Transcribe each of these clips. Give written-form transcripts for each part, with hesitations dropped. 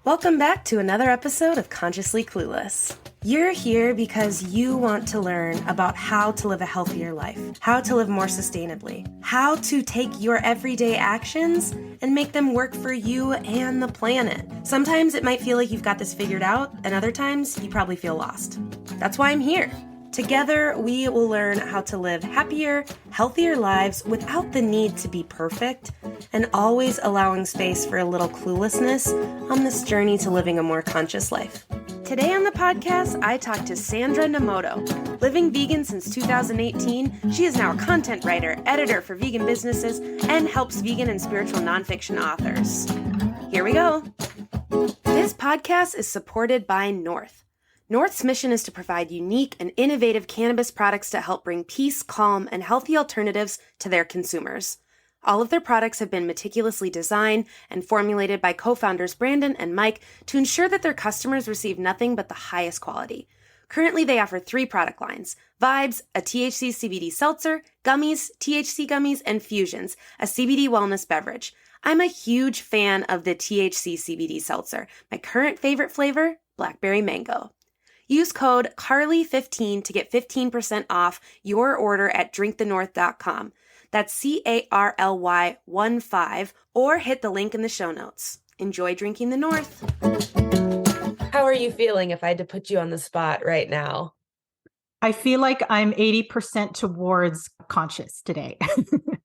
Welcome back to another episode of Consciously Clueless. You're here because you want to learn about how to live a healthier life, how to live more sustainably, how to take your everyday actions and make them work for you and the planet. Sometimes it might feel like you've got this figured out, and other times you probably feel lost. That's why I'm here. Together, we will learn how to live happier, healthier lives without the need to be perfect, and always allowing space for a little cluelessness on this journey to living a more conscious life. Today on the podcast, I talked to Sandra Nomoto. Living vegan since 2018, she is now a content writer, editor for vegan businesses, and helps vegan and spiritual nonfiction authors. Here we go. This podcast is supported by North. North's mission is to provide unique and innovative cannabis products to help bring peace, calm, and healthy alternatives to their consumers. All of their products have been meticulously designed and formulated by co-founders Brandon and Mike to ensure that their customers receive nothing but the highest quality. Currently, they offer 3 product lines: Vibes, a THC CBD seltzer, Gummies, THC Gummies, and Fusions, a CBD wellness beverage. I'm a huge fan of the THC CBD seltzer. My current favorite flavor, blackberry mango. Use code CARLY15 to get 15% off your order at drinkthenorth.com. That's CARLY15, or hit the link in the show notes. Enjoy drinking the North. How are you feeling if I had to put you on the spot right now? I feel like I'm 80% towards conscious today.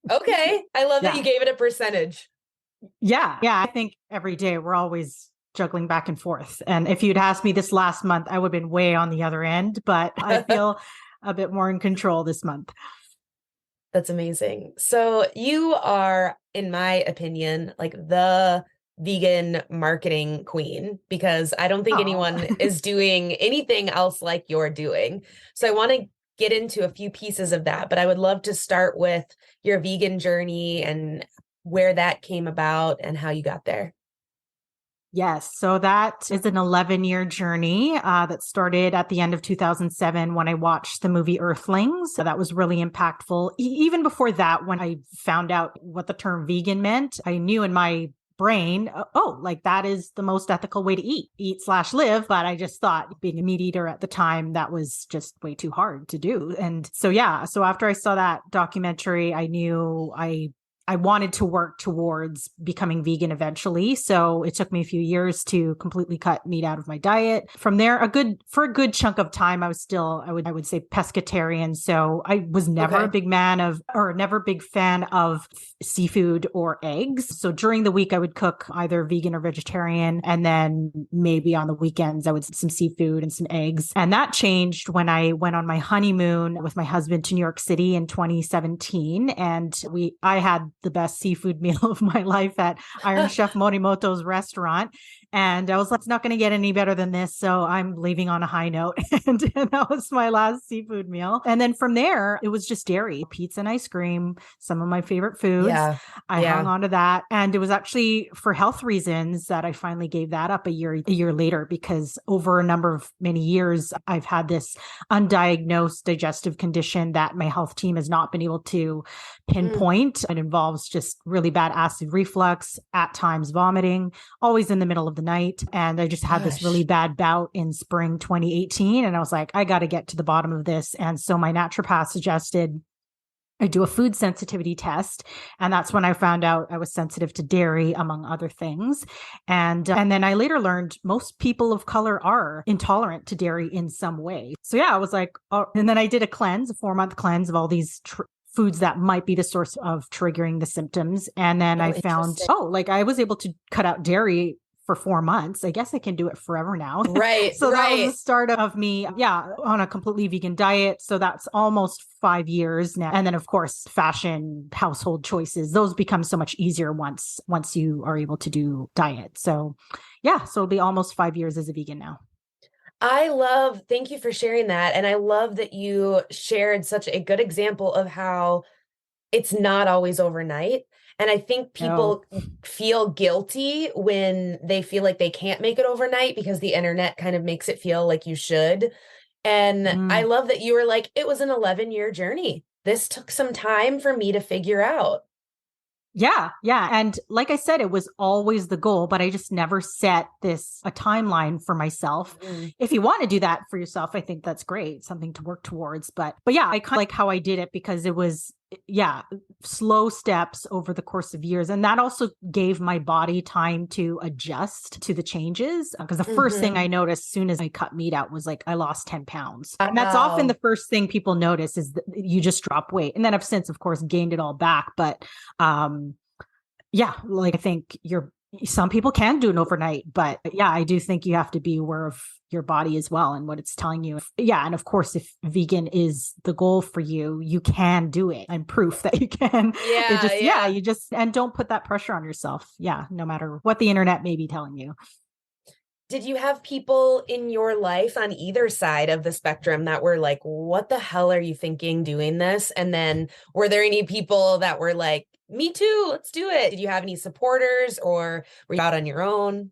Okay. I love that you gave it a percentage. Yeah. I think every day we're always juggling back and forth. And if you'd asked me this last month, I would have been way on the other end, but I feel a bit more in control this month. That's amazing. So you are, in my opinion, like the vegan marketing queen, because I don't think anyone is doing anything else like you're doing. So I want to get into a few pieces of that, but I would love to start with your vegan journey and where that came about and how you got there. Yes. So that is an 11-year journey that started at the end of 2007 when I watched the movie Earthlings. So that was really impactful. Even before that, when I found out what the term vegan meant, I knew in my brain, like that is the most ethical way to eat/live. But I just thought, being a meat eater at the time, that was just way too hard to do. And so after I saw that documentary, I knew I wanted to work towards becoming vegan eventually. So it took me a few years to completely cut meat out of my diet. From there, for a good chunk of time, I was still, I would say, pescatarian. So I was never a big fan of seafood or eggs. So during the week, I would cook either vegan or vegetarian. And then maybe on the weekends, I would some seafood and some eggs. And that changed when I went on my honeymoon with my husband to New York City in 2017. And I had the best seafood meal of my life at Iron Chef Morimoto's restaurant. And I was like, it's not going to get any better than this. So I'm leaving on a high note. And that was my last seafood meal. And then from there, it was just dairy, pizza and ice cream, some of my favorite foods. I hung on to that. And it was actually for health reasons that I finally gave that up a year later, because over a number of many years, I've had this undiagnosed digestive condition that my health team has not been able to pinpoint. It involves just really bad acid reflux, at times vomiting, always in the middle of the night. And I just had this really bad bout in spring 2018. And I was like, I got to get to the bottom of this. And so my naturopath suggested I do a food sensitivity test. And that's when I found out I was sensitive to dairy, among other things. And then I later learned most people of color are intolerant to dairy in some way. So I was like, and then I did a 4-month cleanse of all these foods that might be the source of triggering the symptoms. And then I found, I was able to cut out dairy for 4 months. I guess I can do it forever now. Right. So that was the start of me, on a completely vegan diet. So that's almost 5 years now. And then of course, fashion, household choices, those become so much easier once you are able to do diet. So so it'll be almost 5 years as a vegan now. Thank you for sharing that. And I love that you shared such a good example of how it's not always overnight. And I think people feel guilty when they feel like they can't make it overnight because the internet kind of makes it feel like you should. And I love that you were like, it was an 11-year journey. This took some time for me to figure out. Yeah, yeah. And like I said, it was always the goal, but I just never set a timeline for myself. Mm. If you want to do that for yourself, I think that's great, something to work towards. But yeah, I kind of like how I did it because it was, yeah, slow steps over the course of years. And that also gave my body time to adjust to the changes. Because the first thing Mm-hmm. I noticed as soon as I cut meat out was like, I lost 10 pounds. And that's often the Wow. first thing people notice is that you just drop weight. And then I've since, of course, gained it all back. But yeah, like I think some people can do it overnight, but yeah, I do think you have to be aware of your body as well and what it's telling you. Yeah. And of course, if vegan is the goal for you, you can do it. I'm proof that you can. It Yeah, just, yeah, yeah. you just, and don't put that pressure on yourself. Yeah. No matter what the internet may be telling you. Did you have people in your life on either side of the spectrum that were like, what the hell are you thinking doing this? And then were there any people that were like, me too, let's do it? Did you have any supporters or were you out on your own?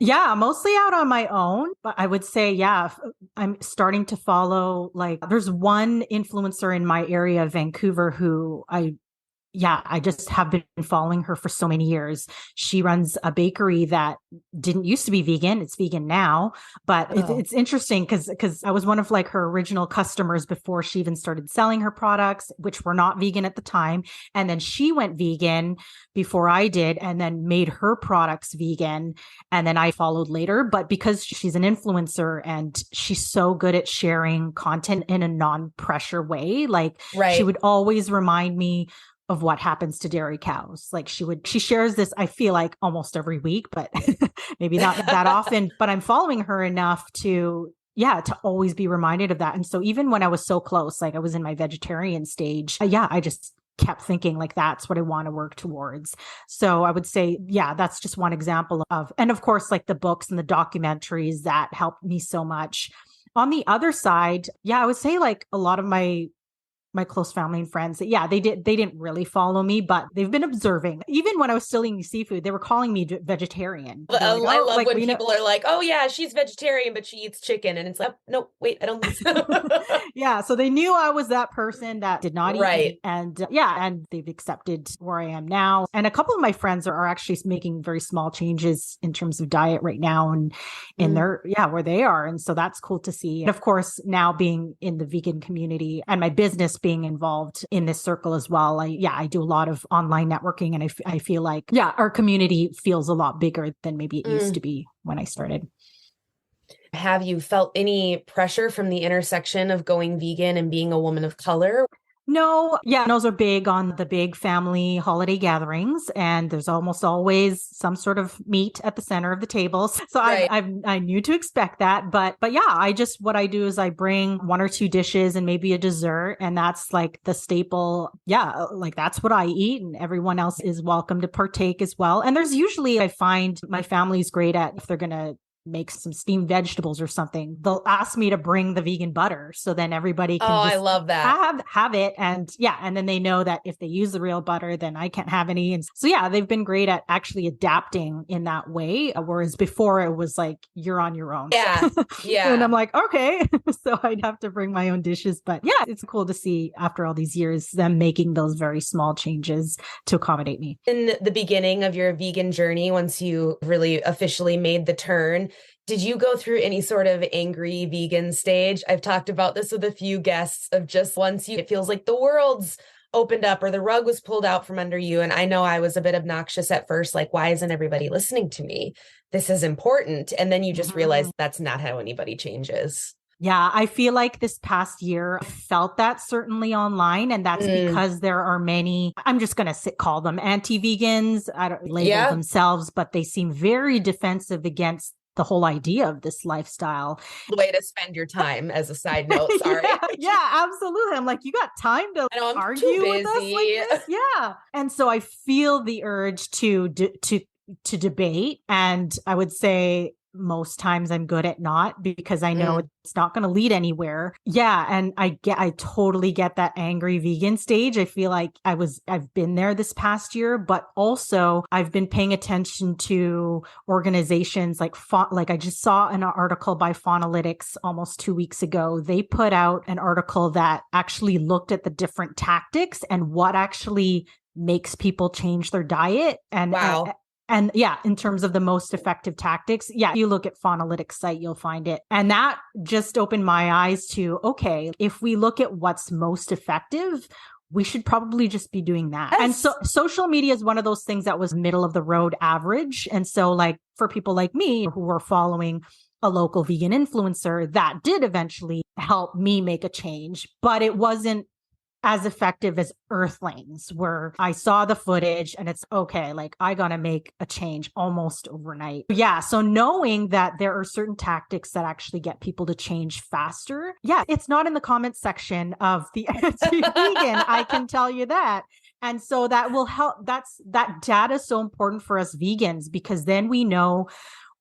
Yeah, mostly out on my own, but I would say, yeah, I'm starting to follow like there's one influencer in my area of Vancouver who I just have been following her for so many years. She runs a bakery that didn't used to be vegan. It's vegan now, but Oh, it's interesting because I was one of like her original customers before she even started selling her products, which were not vegan at the time. And then she went vegan before I did and then made her products vegan. And then I followed later. But because she's an influencer and she's so good at sharing content in a non-pressure way, like she right. would always remind me of what happens to dairy cows. Like she shares this, I feel like almost every week, but maybe not that often, but I'm following her enough to always be reminded of that. And so even when I was so close, like I was in my vegetarian stage, I just kept thinking like, that's what I want to work towards. So I would say, yeah, that's just one example and of course, like the books and the documentaries that helped me so much. On the other side, yeah, I would say like a lot of my close family and friends that they didn't really follow me, but they've been observing. Even when I was still eating seafood, they were calling me vegetarian. They're like, I oh, love like when we know. people are like, oh yeah, she's vegetarian, but she eats chicken. And it's like, no, wait, I don't think so. Yeah, so they knew I was that person that did not eat Right. meat, and and they've accepted where I am now. And a couple of my friends are actually making very small changes in terms of diet right now, and in Mm. their where they are, and so that's cool to see. And of course, now being in the vegan community and my business being involved in this circle as well, I do a lot of online networking, and I feel like our community feels a lot bigger than maybe it used to Mm. be when I started. Have you felt any pressure from the intersection of going vegan and being a woman of color? No, yeah, those are big on the big family holiday gatherings, and there's almost always some sort of meat at the center of the tables. So Right. I knew to expect that, but yeah, what I do is I bring one or two dishes and maybe a dessert, and that's like the staple. Yeah, like that's what I eat, and everyone else is welcome to partake as well. And there's usually I find my family's great at if they're gonna make some steamed vegetables or something, they'll ask me to bring the vegan butter. So then everybody Oh, can I just love that. have it. And then they know that if they use the real butter, then I can't have any. And so, yeah, they've been great at actually adapting in that way. Whereas before it was like, you're on your own. Yeah. And I'm Yeah. like, okay. So I'd have to bring my own dishes. But yeah, it's cool to see after all these years, them making those very small changes to accommodate me. In the beginning of your vegan journey, once you really officially made the turn, did you go through any sort of angry vegan stage? I've talked about this with a few guests of just once it feels like the world's opened up or the rug was pulled out from under you. And I know I was a bit obnoxious at first, like, why isn't everybody listening to me? This is important. And then you just realize Mhm. that's not how anybody changes. Yeah, I feel like this past year I felt that certainly online. And that's Mm, because there are many, I'm just going to call them anti-vegans. I don't label yeah. themselves, but they seem very defensive against the whole idea of this lifestyle. Way to spend your time as a side note. Sorry. Yeah, absolutely. I'm like, you got time to I know I'm too argue with us like busy. this? Yeah. And so I feel the urge to debate. And I would say most times I'm good at not because I know Mm, it's not going to lead anywhere. Yeah. And I totally get that angry vegan stage. I feel like I've been there this past year, but also I've been paying attention to organizations like I just saw an article by Faunalytics almost 2 weeks ago. They put out an article that actually looked at the different tactics and what actually makes people change their diet. Wow. And yeah, in terms of the most effective tactics, yeah, you look at Faunalytics site, you'll find it. And that just opened my eyes to, okay, if we look at what's most effective, we should probably just be doing that. Yes. And so social media is one of those things that was middle of the road average. And so like for people like me who were following a local vegan influencer, that did eventually help me make a change, but it wasn't as effective as Earthlings, where I saw the footage and it's okay, like I got to make a change almost overnight. Yeah. So knowing that there are certain tactics that actually get people to change faster. Yeah. It's not in the comment section of the anti-vegan. I can tell you that. And so that will help. That data is so important for us vegans, because then we know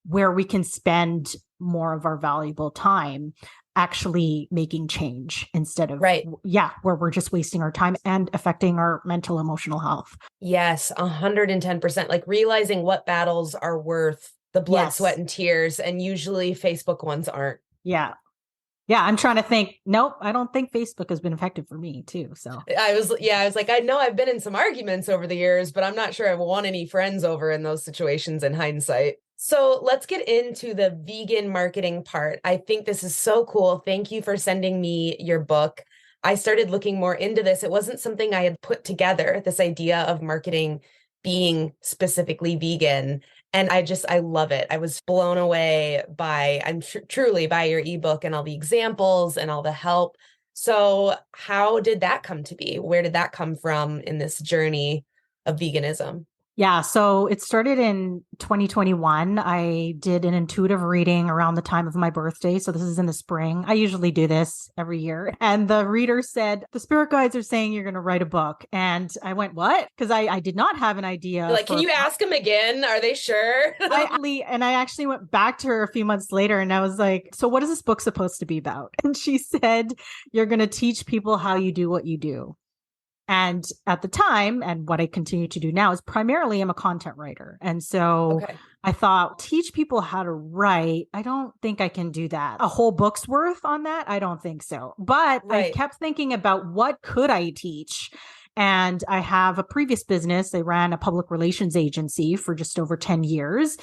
where we can spend more of our valuable time actually making change instead of, right. Yeah, where we're just wasting our time and affecting our mental, emotional health. Yes, 110%. Like realizing what battles are worth the blood, Yes. sweat, and tears. And usually Facebook ones aren't. Yeah. Yeah. I'm trying to think. Nope. I don't think Facebook has been effective for me too. So I was like, I know I've been in some arguments over the years, but I'm not sure I want any friends over in those situations in hindsight. So let's get into the vegan marketing part. I think this is so cool. Thank you for sending me your book. I started looking more into this. It wasn't something I had put together, this idea of marketing being specifically vegan. And I love it. I was blown away by, truly by your ebook and all the examples and all the help. So how did that come to be? Where did that come from in this journey of veganism? yeah, so it started in 2021. I did an intuitive reading around the time of my birthday. So this is in the spring. I usually do this every year. And the reader said, the spirit guides are saying you're going to write a book. And I went, what? Because I did not have an idea. You're like, can you ask them again? Are they sure? I actually went back to her a few months later and I was like, so what is this book supposed to be about? And she said, you're going to teach people how you do what you do. And at the time, and what I continue to do now, is primarily I'm a content writer. And so I thought, teach people how to write. I don't think I can do that. A whole book's worth on that? I don't think so. But I kept thinking about what could I teach? And I have a previous business. I ran a public relations agency for just over 10 years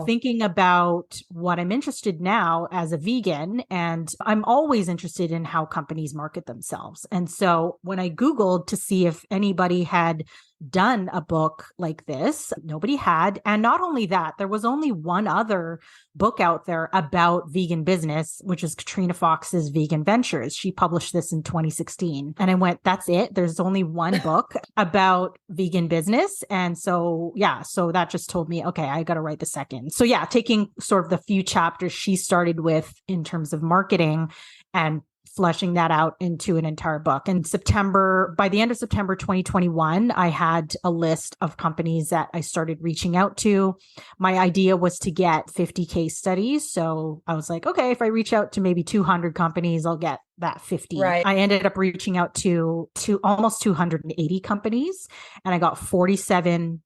thinking about what I'm interested now as a vegan. And I'm always interested in how companies market themselves. And so when I Googled to see if anybody had done a book like this, nobody had. And not only that, there was only one other book out there about vegan business, which is Katrina Fox's Vegan Ventures. She published this in 2016. And I went, that's it. There's only one book about vegan business. And so, yeah, so that just told me, okay, I got to write the second. So yeah, taking sort of the few chapters she started with in terms of marketing and fleshing that out into an entire book. In by the end of September 2021, I had a list of companies that I started reaching out to. My idea was to get 50 case studies. So I was like, okay, if I reach out to maybe 200 companies, I'll get that 50. Right. I ended up reaching out to almost 280 companies, and I got 47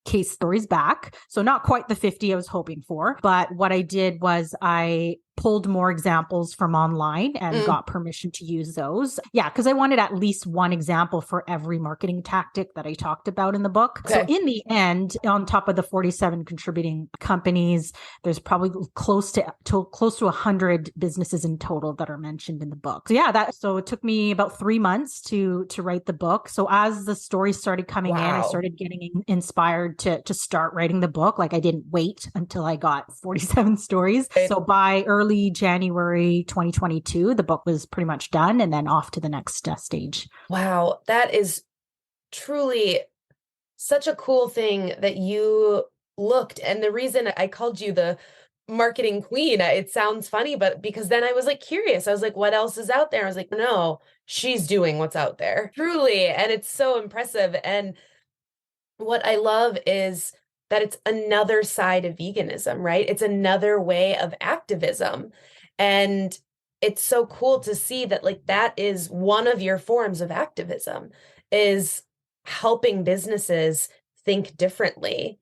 case stories back. So not quite the 50 I was hoping for, but what I did was I pulled more examples from online and got permission to use those. Yeah, because I wanted at least one example for every marketing tactic that I talked about in the book. Okay. So in the end, on top of the 47 contributing companies, there's probably close to 100 businesses in total that are mentioned in the book. So yeah, so it took me about 3 months to write the book. So as the stories started coming in, I started getting inspired to start writing the book. Like I didn't wait until I got 47 stories. So by early January 2022, the book was pretty much done and then off to the next stage. Wow. That is truly such a cool thing that you looked. And the reason I called you the marketing queen, it sounds funny, but because then I was like curious. I was like, what else is out there? I was like, no, she's doing what's out there. Truly. And it's so impressive. And what I love is that it's another side of veganism, right? It's another way of activism. And it's so cool to see that like that is one of your forms of activism, is helping businesses think differently.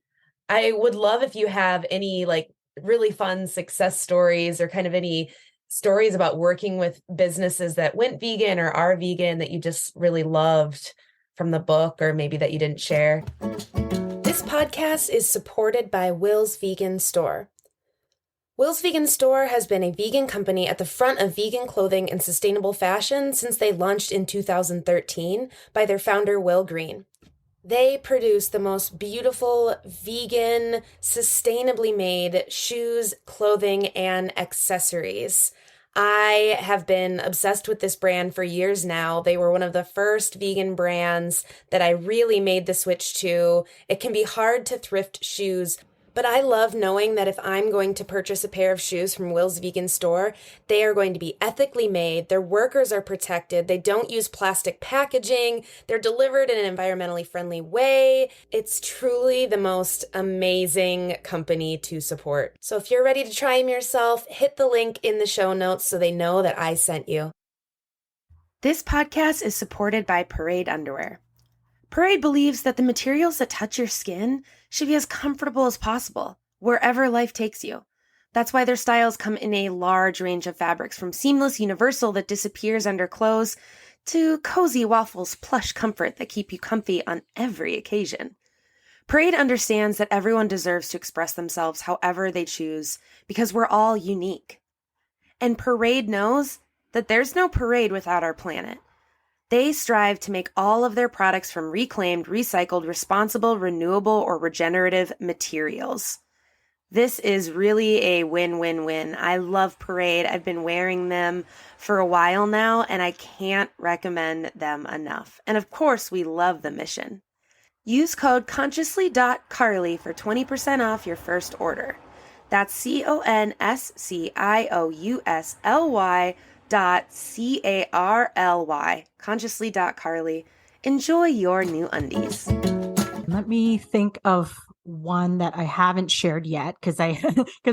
I would love if you have any like really fun success stories or kind of any stories about working with businesses that went vegan or are vegan that you just really loved from the book or maybe that you didn't share. This podcast is supported by Will's Vegan Store. Will's Vegan Store has been a vegan company at the front of vegan clothing and sustainable fashion since they launched in 2013 by their founder, Will Green. They produce the most beautiful, vegan, sustainably made shoes, clothing, and accessories. I have been obsessed with this brand for years now. They were one of the first vegan brands that I really made the switch to. It can be hard to thrift shoes, but I love knowing that if I'm going to purchase a pair of shoes from Will's Vegan Store, they are going to be ethically made, their workers are protected, they don't use plastic packaging, they're delivered in an environmentally friendly way. It's truly the most amazing company to support. So if you're ready to try them yourself, hit the link in the show notes so they know that I sent you. This podcast is supported by Parade Underwear. Parade believes that the materials that touch your skin should be as comfortable as possible, wherever life takes you. That's why their styles come in a large range of fabrics, from seamless universal that disappears under clothes to cozy waffles plush comfort that keep you comfy on every occasion. Parade understands that everyone deserves to express themselves however they choose because we're all unique. And Parade knows that there's no parade without our planet. They strive to make all of their products from reclaimed, recycled, responsible, renewable, or regenerative materials. This is really a win-win-win. I love Parade. I've been wearing them for a while now, and I can't recommend them enough. And of course, we love the mission. Use code consciously.carly for 20% off your first order. That's consciously.carly, consciously.carly. Enjoy your new undies. Let me think of one that I haven't shared yet, because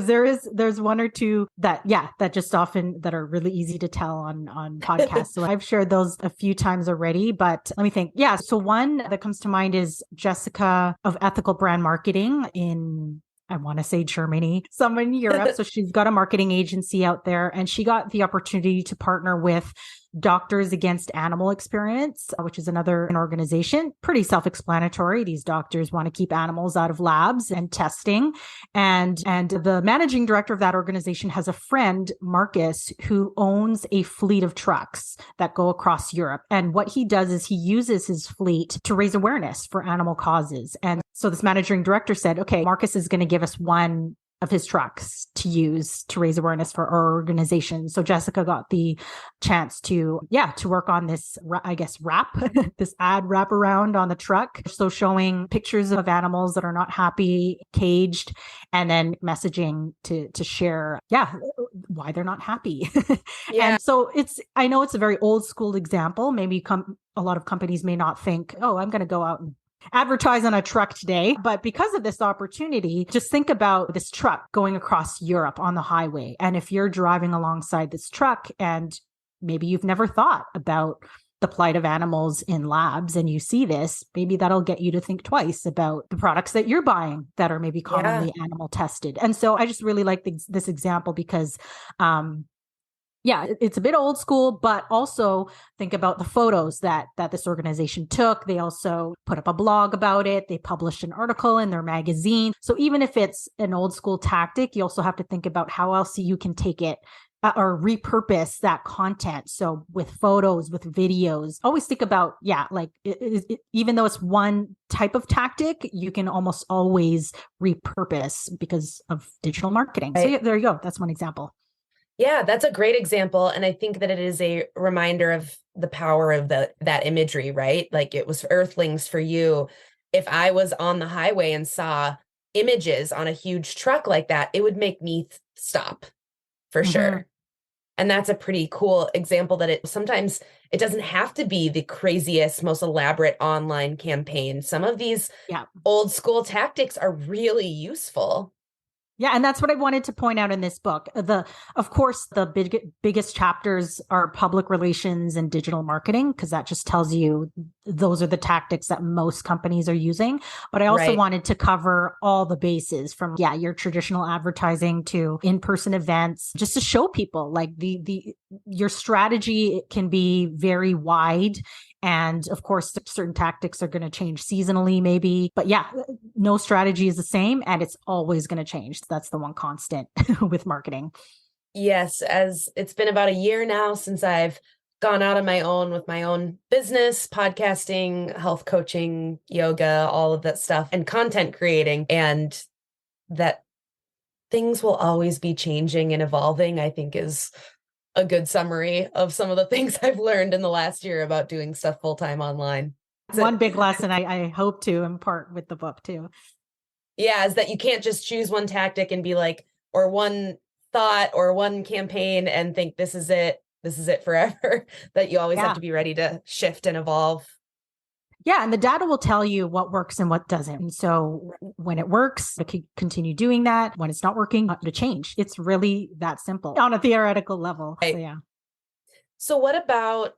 there's one or two that just often that are really easy to tell on podcasts. So I've shared those a few times already, but let me think. Yeah. So one that comes to mind is Jessica of Ethical Brand Marketing in, I want to say, Germany, somewhere in Europe. So she's got a marketing agency out there, and she got the opportunity to partner with Doctors Against Animal Experience, which is another organization. Pretty self-explanatory. These doctors want to keep animals out of labs and testing. And the managing director of that organization has a friend, Marcus, who owns a fleet of trucks that go across Europe. And what he does is he uses his fleet to raise awareness for animal causes. And so this managing director said, okay, Marcus is going to give us one of his trucks to use to raise awareness for our organization. So Jessica got the chance to work on this, I guess, this ad wrap around on the truck. So showing pictures of animals that are not happy, caged, and then messaging to share, why they're not happy. Yeah. And so I know it's a very old school example. Maybe a lot of companies may not think, oh, I'm going to go out and advertise on a truck today. But because of this opportunity, just think about this truck going across Europe on the highway. And if you're driving alongside this truck and maybe you've never thought about the plight of animals in labs and you see this, maybe that'll get you to think twice about the products that you're buying that are maybe commonly animal tested. And so I just really like this example because, it's a bit old school, but also think about the photos that this organization took. They also put up a blog about it. They published an article in their magazine. So even if it's an old school tactic, you also have to think about how else you can take it or repurpose that content. So with photos, with videos, always think about, even though it's one type of tactic, you can almost always repurpose because of digital marketing. Right. So there you go. That's one example. Yeah, that's a great example. And I think that it is a reminder of the power of that imagery, right? Like it was Earthlings for you. If I was on the highway and saw images on a huge truck like that, it would make me stop for sure. And that's a pretty cool example that sometimes it doesn't have to be the craziest, most elaborate online campaign. Some of these old school tactics are really useful. Yeah. And that's what I wanted to point out in this book. Of course, the biggest chapters are public relations and digital marketing, because that just tells you those are the tactics that most companies are using. But I also wanted to cover all the bases from, your traditional advertising to in-person events, just to show people like your strategy can be very wide And of course, certain tactics are going to change seasonally, maybe. But yeah, no strategy is the same and it's always going to change. That's the one constant with marketing. Yes, as it's been about a year now since I've gone out on my own with my own business, podcasting, health coaching, yoga, all of that stuff, and content creating, and that things will always be changing and evolving, I think is a good summary of some of the things I've learned in the last year about doing stuff full-time online. One big lesson I hope to impart with the book too. Yeah, is that you can't just choose one tactic and be like, or one thought or one campaign and think this is it forever, that you always have to be ready to shift and evolve. Yeah. And the data will tell you what works and what doesn't. And so when it works, I can continue doing that. When it's not working, to change. It's really that simple on a theoretical level. Right. So, yeah. So what about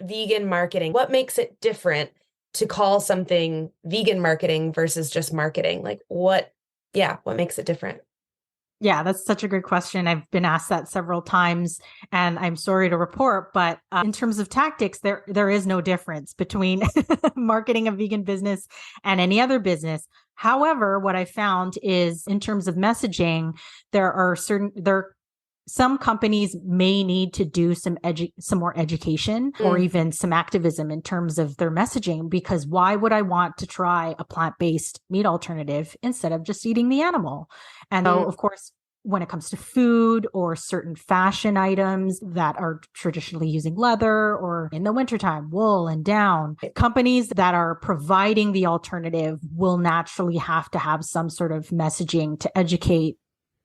vegan marketing? What makes it different to call something vegan marketing versus just marketing? Like what makes it different? Yeah, that's such a good question. I've been asked that several times, and I'm sorry to report, but in terms of tactics, there is no difference between marketing a vegan business and any other business. However, what I found is in terms of messaging, some companies may need to do some more education or even some activism in terms of their messaging, because why would I want to try a plant-based meat alternative instead of just eating the animal? And so, of course, when it comes to food or certain fashion items that are traditionally using leather, or in the wintertime, wool and down, companies that are providing the alternative will naturally have to have some sort of messaging to educate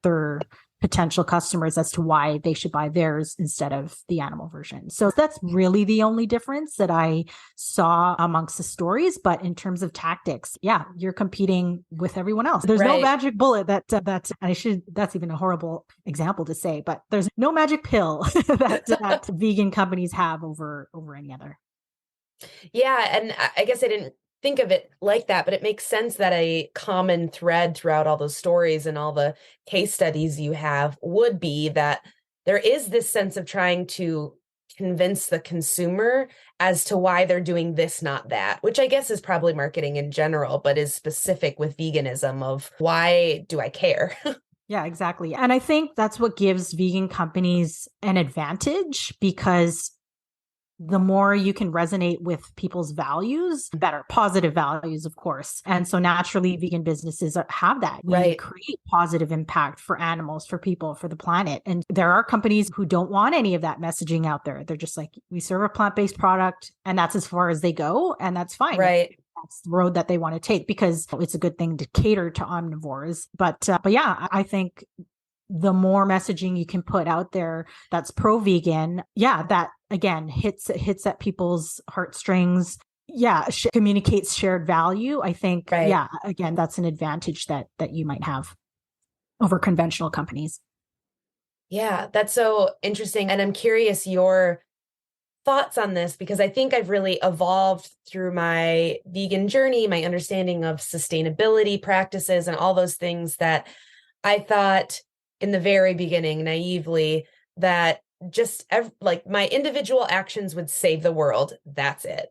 their potential customers as to why they should buy theirs instead of the animal version. So that's really the only difference that I saw amongst the stories. But in terms of tactics, yeah, you're competing with everyone else. There's no magic bullet that's even a horrible example to say, but there's no magic pill that vegan companies have over any other. Yeah. And I guess I didn't think of it like that, but it makes sense that a common thread throughout all those stories and all the case studies you have would be that there is this sense of trying to convince the consumer as to why they're doing this, not that, which I guess is probably marketing in general, but is specific with veganism of why do I care? Yeah, exactly. And I think that's what gives vegan companies an advantage, because the more you can resonate with people's values, better, positive values, of course. And so naturally, vegan businesses have that. We create positive impact for animals, for people, for the planet. And there are companies who don't want any of that messaging out there. They're just like, we serve a plant-based product and that's as far as they go. And that's fine. Right. That's the road that they want to take, because it's a good thing to cater to omnivores. But yeah, I think the more messaging you can put out there that's pro-vegan, that again hits at people's heartstrings. Communicates shared value. I think, again, that's an advantage that you might have over conventional companies. Yeah, that's so interesting. And I'm curious your thoughts on this, because I think I've really evolved through my vegan journey, my understanding of sustainability practices and all those things that I thought in the very beginning, naively, that just like my individual actions would save the world. That's it.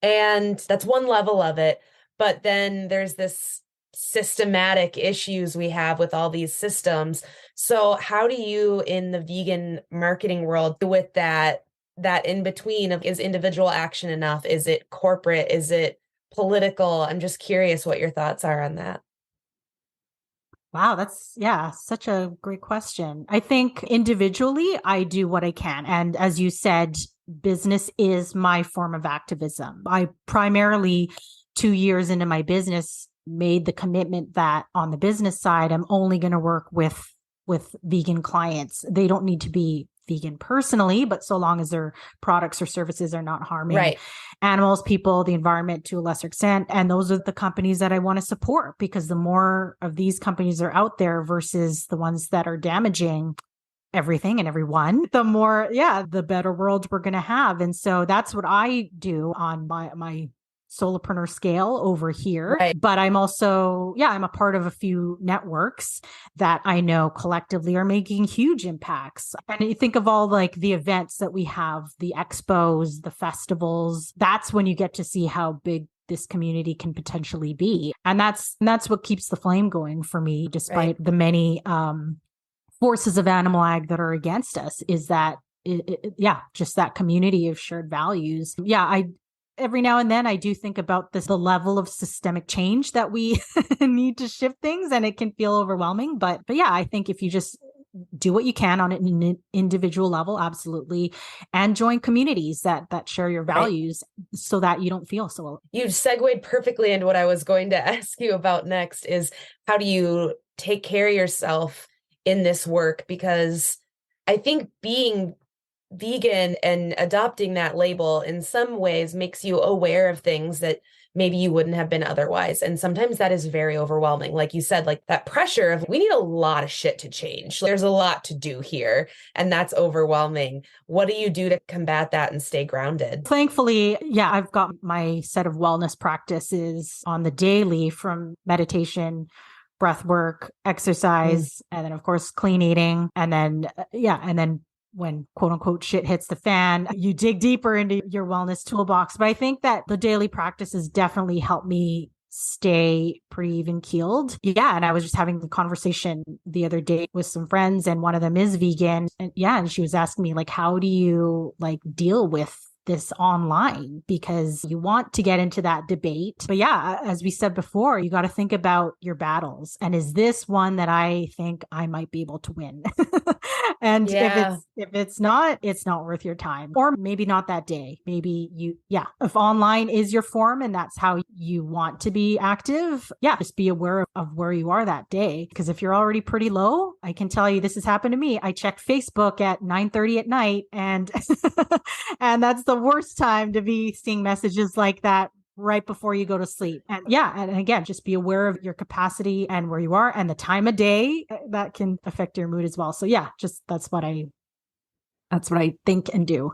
And that's one level of it. But then there's this systematic issues we have with all these systems. So how do you in the vegan marketing world do with that in between of, is individual action enough? Is it corporate? Is it political? I'm just curious what your thoughts are on that. Wow, that's such a great question. I think individually, I do what I can. And as you said, business is my form of activism. I primarily, 2 years into my business, made the commitment that on the business side, I'm only going to work with vegan clients. They don't need to be vegan personally, but so long as their products or services are not harming animals, people, the environment to a lesser extent. And those are the companies that I want to support, because the more of these companies are out there versus the ones that are damaging everything and everyone, the more, the better world we're going to have. And so that's what I do on my solopreneur scale over here. Right. But I'm also, I'm a part of a few networks that I know collectively are making huge impacts. And you think of all like the events that we have, the expos, the festivals, that's when you get to see how big this community can potentially be. And that's what keeps the flame going for me, despite the many forces of animal ag that are against us, is that just that community of shared values. Every now and then I do think about the level of systemic change that we need to shift things, and it can feel overwhelming. But I think if you just do what you can on an individual level, absolutely, and join communities that share your values, so that you don't feel so alone. You segued perfectly into what I was going to ask you about next, is how do you take care of yourself in this work? Because I think being vegan and adopting that label in some ways makes you aware of things that maybe you wouldn't have been otherwise. And sometimes that is very overwhelming. Like you said, like that pressure of, we need a lot of shit to change. There's a lot to do here, and that's overwhelming. What do you do to combat that and stay grounded? Thankfully, I've got my set of wellness practices on the daily, from meditation, breath work, exercise, and then of course clean eating. And then when quote unquote shit hits the fan, you dig deeper into your wellness toolbox. But I think that the daily practices definitely help me stay pretty even keeled. And I was just having the conversation the other day with some friends, and one of them is vegan. And she was asking me, like, how do you like deal with this online, because you want to get into that debate. But as we said before, you got to think about your battles. And is this one that I think I might be able to win? And if it's not, it's not worth your time, or maybe not that day. Maybe if online is your form and that's how you want to be active, just be aware of where you are that day. Because if you're already pretty low, I can tell you this has happened to me. I checked Facebook at 9:30 at night, and and that's the worst time to be seeing messages like that right before you go to sleep. And and again, just be aware of your capacity and where you are, and the time of day that can affect your mood as well. So that's what I think and do.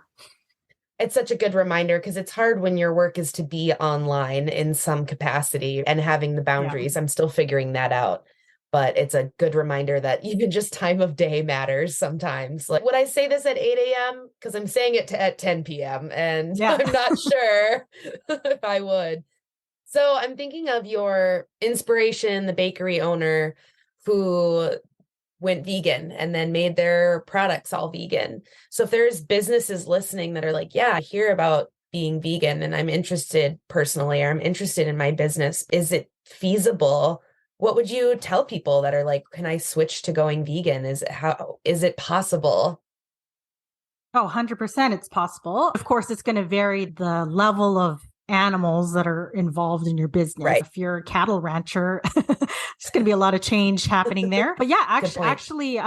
It's such a good reminder, because it's hard when your work is to be online in some capacity and having the boundaries. I'm still figuring that out. But it's a good reminder that even just time of day matters sometimes. Like, would I say this at 8 a.m.? Because I'm saying it at 10 p.m. and I'm not sure if I would. So I'm thinking of your inspiration, the bakery owner who went vegan and then made their products all vegan. So if there's businesses listening that are like, I hear about being vegan and I'm interested personally, or I'm interested in my business, is it feasible? What would you tell people that are like, can I switch to going vegan? Is it possible? Oh, 100% it's possible. Of course, it's going to vary the level of animals that are involved in your business. Right. If you're a cattle rancher, there's going to be a lot of change happening there. But actually,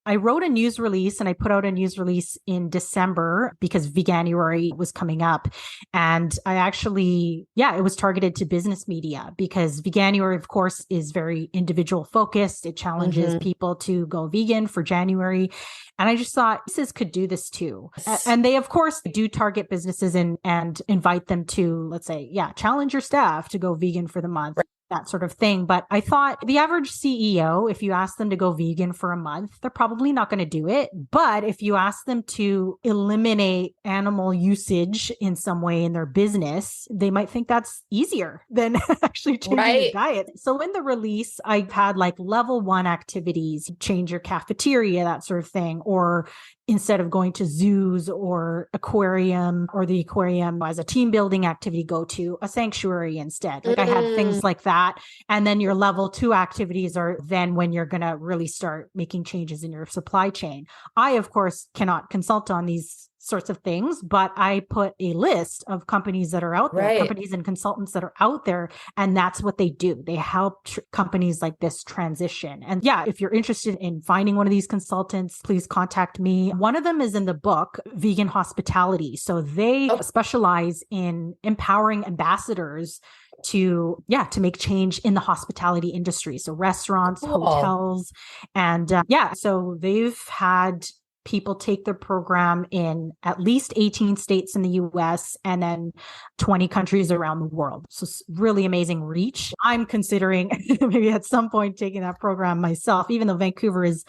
I wrote a news release, and I put out a news release in December because Veganuary was coming up. And I actually, it was targeted to business media, because Veganuary, of course, is very individual focused. It challenges people to go vegan for January. And I just thought businesses could do this too. And they, of course, do target businesses and invite them to, let's say, challenge your staff to go vegan for the month. Right. That sort of thing. But I thought the average CEO, if you ask them to go vegan for a month, they're probably not going to do it. But if you ask them to eliminate animal usage in some way in their business, they might think that's easier than actually changing your diet. So in the release, I've had like level 1 activities, change your cafeteria, that sort of thing, or instead of going to zoos or aquarium, or the aquarium as a team building activity, go to a sanctuary instead. Like I had things like that. And then your level 2 activities are then when you're going to really start making changes in your supply chain. I, of course, cannot consult on these sorts of things, but I put a list of companies that are out there, companies and consultants that are out there. And that's what they do. They help companies like this transition. And if you're interested in finding one of these consultants, please contact me. One of them is in the book, Vegan Hospitality. So they specialize in empowering ambassadors to make change in the hospitality industry. So restaurants, hotels, and so they've had people take their program in at least 18 states in the US and then 20 countries around the world. So it's really amazing reach. I'm considering maybe at some point taking that program myself, even though Vancouver is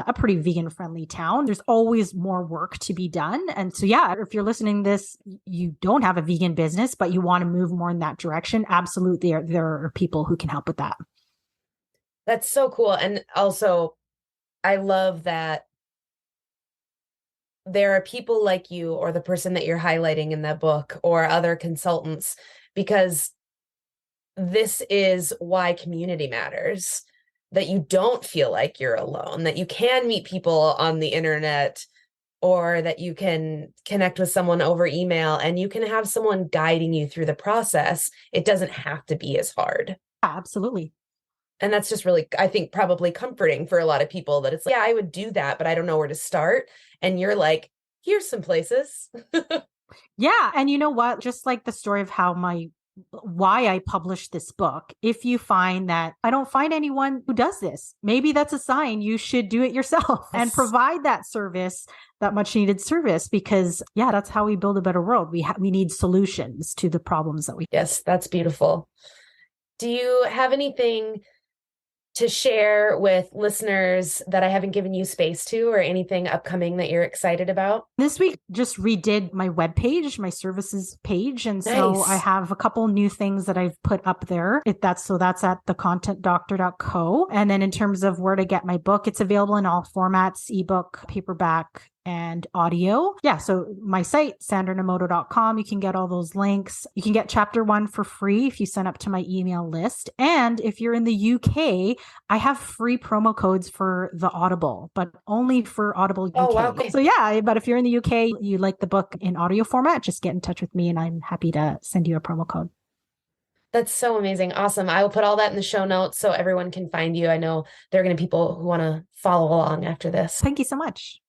a pretty vegan friendly town. There's always more work to be done. And so, yeah, if you're listening to this, you don't have a vegan business, but you want to move more in that direction. Absolutely. There are people who can help with that. That's so cool. And also, I love that there are people like you or the person that you're highlighting in that book or other consultants, because this is why community matters. That you don't feel like you're alone, that you can meet people on the internet, or that you can connect with someone over email and you can have someone guiding you through the process. It doesn't have to be as hard. Absolutely. And that's just really, I think, probably comforting for a lot of people, that it's like, yeah, I would do that, but I don't know where to start. And you're like, here's some places. Yeah. And you know what? Just like the story of why I published this book. If you find that I don't find anyone who does this, maybe that's a sign you should do it yourself and provide that service, that much needed service, because yeah, that's how we build a better world. We need solutions to the problems that we. Yes, that's beautiful. Do you have anything to share with listeners that I haven't given you space to, or anything upcoming that you're excited about? This week just redid my webpage, my services page. And so Nice. I have a couple new things that I've put up there. So that's at thecontentdoctor.co. And then in terms of where to get my book, it's available in all formats, ebook, paperback, and audio. Yeah. So my site, sandranomoto.com, you can get all those links. You can get chapter 1 for free if you sign up to my email list. And if you're in the UK, I have free promo codes for the Audible, but only for Audible UK. Oh, wow. Cool. So yeah, but if you're in the UK, you like the book in audio format, just get in touch with me and I'm happy to send you a promo code. That's so amazing. Awesome. I will put all that in the show notes so everyone can find you. I know there are going to be people who want to follow along after this. Thank you so much.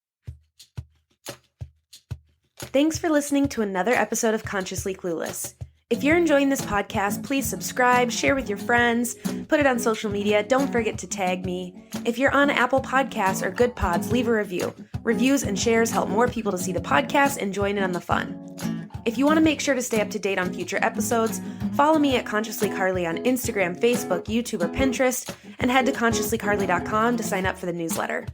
Thanks for listening to another episode of Consciously Clueless. If you're enjoying this podcast, please subscribe, share with your friends, put it on social media. Don't forget to tag me. If you're on Apple Podcasts or Good Pods, leave a review. Reviews and shares help more people to see the podcast and join in on the fun. If you want to make sure to stay up to date on future episodes, follow me at Consciously Carly on Instagram, Facebook, YouTube, or Pinterest, and head to consciouslycarly.com to sign up for the newsletter.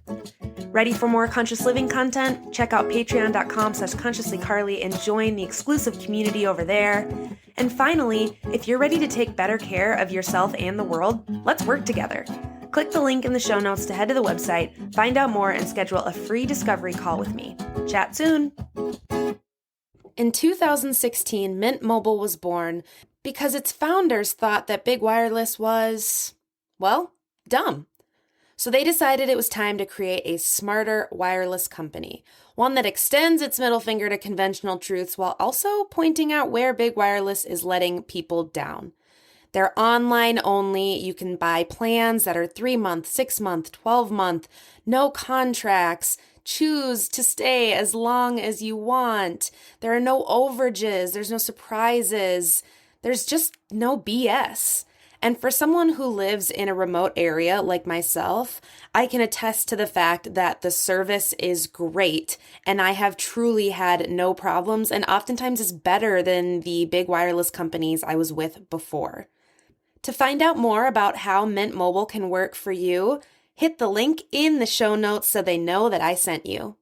Ready for more conscious living content? Check out patreon.com/consciouslycarly and join the exclusive community over there. And finally, if you're ready to take better care of yourself and the world, let's work together. Click the link in the show notes to head to the website, find out more, and schedule a free discovery call with me. Chat soon! In 2016, Mint Mobile was born because its founders thought that big wireless was, well, dumb. So they decided it was time to create a smarter wireless company, one that extends its middle finger to conventional truths while also pointing out where big wireless is letting people down. They're online only. You can buy plans that are 3-month, 6-month, 12-month, no contracts. Choose to stay as long as you want. There are no overages. There's no surprises. There's just no BS. And for someone who lives in a remote area like myself, I can attest to the fact that the service is great and I have truly had no problems, and oftentimes is better than the big wireless companies I was with before. To find out more about how Mint Mobile can work for you, hit the link in the show notes so they know that I sent you.